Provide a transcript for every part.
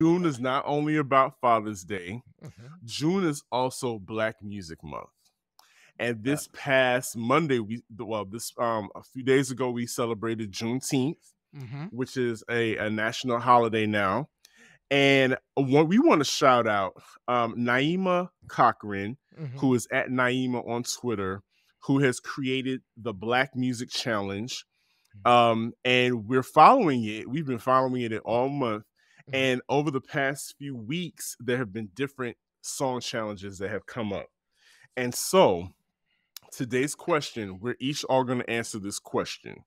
June is not only about Father's Day. Mm-hmm. June is also Black Music Month. And this past Monday, a few days ago, we celebrated Juneteenth, Mm-hmm. which is a national holiday now. And we want to shout out Naima Cochrane, Mm-hmm. who is at Naima on Twitter, who has created the Black Music Challenge. And we're following it. We've been following it all month. Mm-hmm. And over the past few weeks, there have been different song challenges that have come up. And so today's question, we're each all going to answer this question.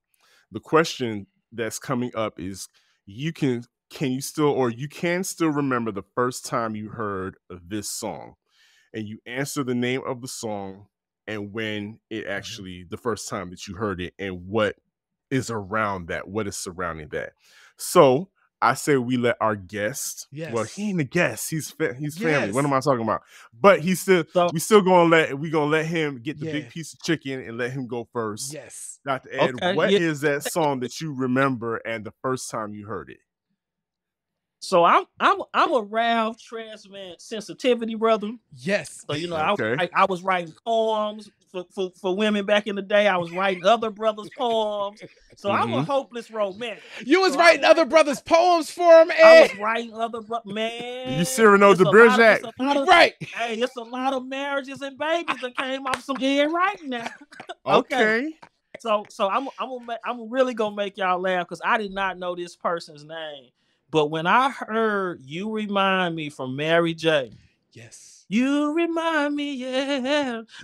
The question that's coming up is you can you still remember the first time you heard this song? And you answer the name of the song and when it actually the first time that you heard it and what is around that, what is surrounding that. So I say we let our guest. Yes. Well, he ain't a guest. He's family. Yes. What am I talking about? But we still gonna let him get the big piece of chicken and let him go first. Yes. Dr. Ed, what is that song that you remember and the first time you heard it? So I'm a Ralph Tresvant sensitivity brother. Yes. So I was writing poems for women back in the day. I was writing other brothers' poems. So I'm a hopeless romantic. You was writing other brothers' poems for him, Ed? I was writing other man. You Cyrano de Bergerac. Right. Hey, it's a lot of marriages and babies that came off some head right now. Okay. So I'm really gonna make y'all laugh because I did not know this person's name. But when I heard You Remind Me from Mary J. Yes. You remind me,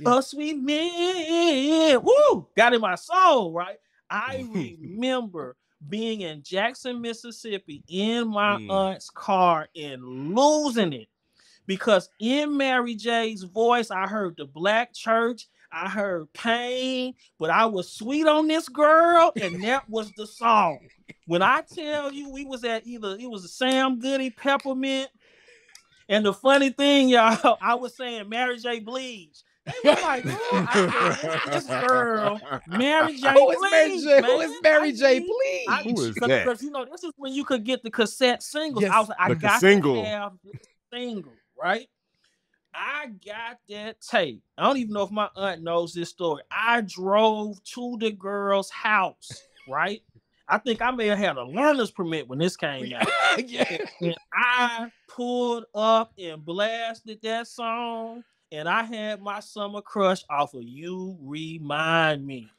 of sweet men. Woo! Got in my soul, right? I remember being in Jackson, Mississippi in my aunt's car and losing it. Because in Mary J's voice, I heard the Black Church, I heard Pain, but I was sweet on this girl, and that was the song. When I tell you we was at it was a Sam Goody Peppermint, and the funny thing, y'all, I was saying Mary J. Blige. They were like, oh, this girl, Mary J. Blige. Who is Mary J. Blige? Who is that? Because this is when you could get the cassette singles. Yes. I was like, I got to have this single, right? I got that tape. I don't even know if my aunt knows this story. I drove to the girl's house, right? I think I may have had a learner's permit when this came out. And I pulled up and blasted that song, and I had my summer crush off of You Remind Me.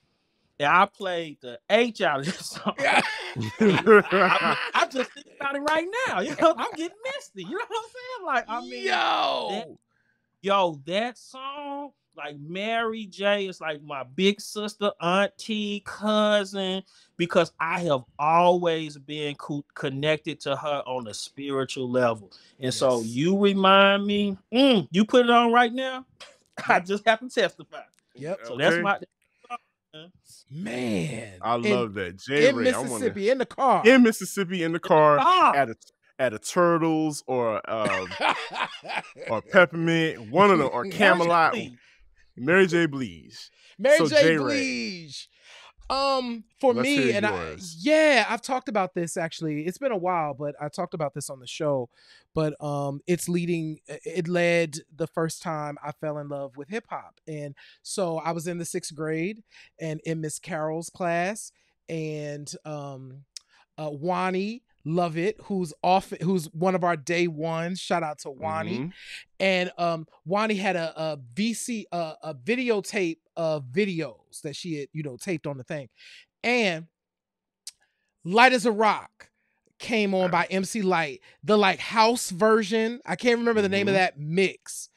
And I played the H out of this song. I just think about it right now. I'm getting misty. You know what I'm saying? Like, that song, like Mary J is like my big sister, auntie, cousin, because I have always been connected to her on a spiritual level. And so You Remind Me, you put it on right now, I just have to testify. Yep. So that's my... Man. I love that. In Mississippi, in the car. In Mississippi, in the car, at a Turtles or Peppermint, one of them, or Camelot. Mary J. Blige. Mary J. Blige. For me, and I've talked about this actually. It's been a while, but I talked about this on the show. But it led the first time I fell in love with hip hop. And so I was in the 6th grade and in Miss Carol's class, and Wani Lovett, who's one of our day ones. Shout out to Wani. And Wani had a videotape of videos that she had, taped on the thing. And Lyte As A Rock came on by MC Lyte, the like house version. I can't remember the name of that mix,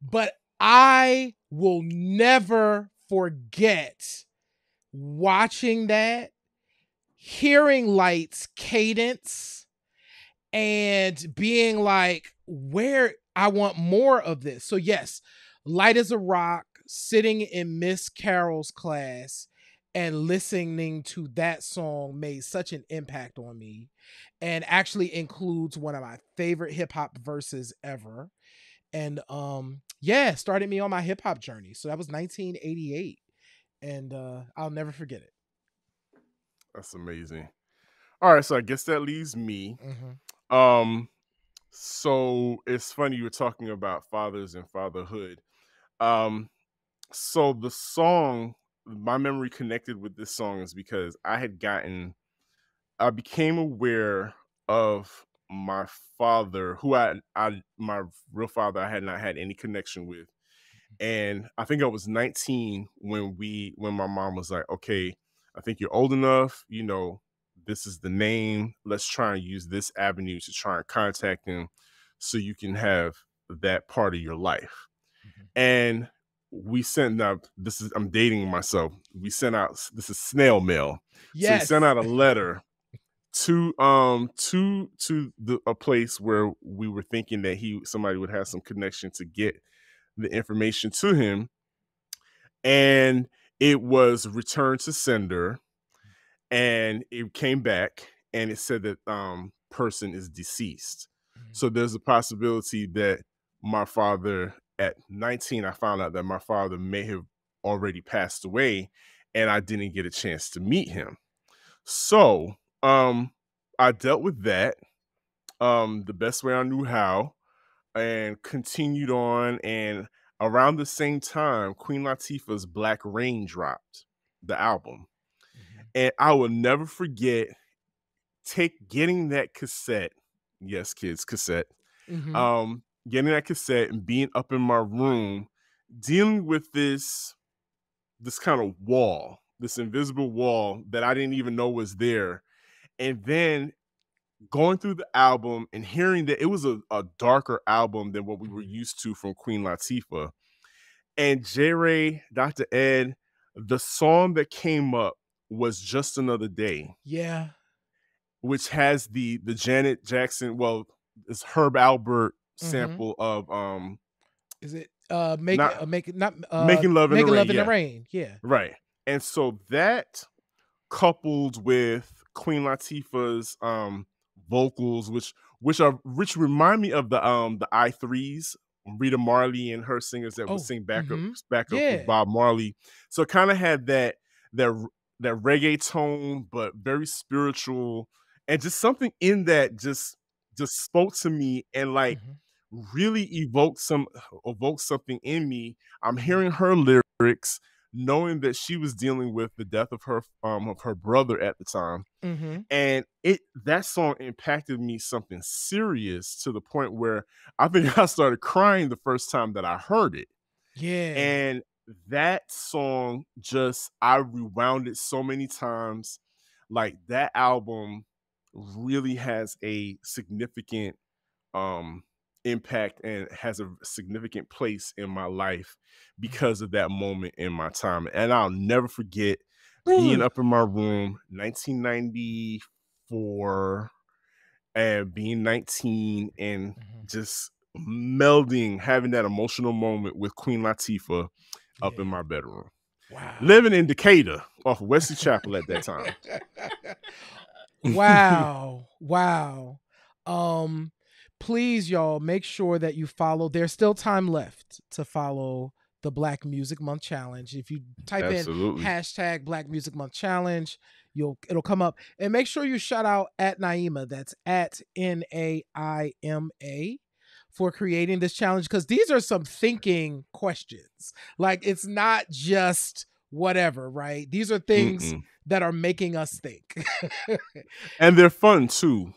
but I will never forget watching that, hearing Lyte's cadence, and being like, where I want more of this. So yes, Lyte As A Rock, sitting in Miss Carol's class and listening to that song made such an impact on me, and actually includes one of my favorite hip hop verses ever. And started me on my hip hop journey. So that was 1988, and I'll never forget it. That's amazing. All right, so I guess that leaves me. So it's funny you were talking about fathers and fatherhood. Um, so the song, my memory connected with this song is because I became aware of my father, who my real father, I had not had any connection with. And I think I was 19 when my mom was like, okay, I think you're old enough, this is the name. Let's try and use this avenue to try and contact him so you can have that part of your life. And we sent out, I'm dating myself. We sent out, this is snail mail. So we Yes. sent out a letter to a place where we were thinking that somebody would have some connection to get the information to him, and it was returned to sender, and it came back and it said that person is deceased. So there's a possibility that my father, at 19, I found out that my father may have already passed away and I didn't get a chance to meet him. So I dealt with that the best way I knew how, and continued on. And around the same time, Queen Latifah's Black Rain dropped, the album. And I will never forget getting that cassette. Yes, kids, cassette. Getting that cassette and being up in my room, dealing with this kind of wall, this invisible wall that I didn't even know was there. And then going through the album and hearing that it was a darker album than what we were used to from Queen Latifah. And J. Ray, Dr. Ed, the song that came up was Just Another Day. Yeah. Which has the Janet Jackson, well, it's Herb Alpert sample of is it Making Love in the Rain. Yeah. Right. And so that, coupled with Queen Latifah's vocals, which remind me of the I3s, Rita Marley and her singers that would sing back up with Bob Marley. So it kind of had that reggae tone, but very spiritual, and just something in that just spoke to me and like really evoked something in me. I'm hearing her lyrics, knowing that she was dealing with the death of her brother at the time. And that song impacted me something serious, to the point where I think I started crying the first time that I heard it. Yeah. And that song, I rewound it so many times. Like, that album really has a significant impact and has a significant place in my life because of that moment in my time. And I'll never forget being up in my room, 1994, and being 19 and just melding, having that emotional moment with Queen Latifah up in my bedroom. Wow. Living in Decatur off of Wesley Chapel at that time. Wow. Please, y'all, make sure that you follow. There's still time left to follow the Black Music Month Challenge. If you type in hashtag Black Music Month Challenge, it'll come up. And make sure you shout out at Naima. That's at Naima, for creating this challenge, because these are some thinking questions. Like, it's not just whatever, right? These are things that are making us think. And they're fun too.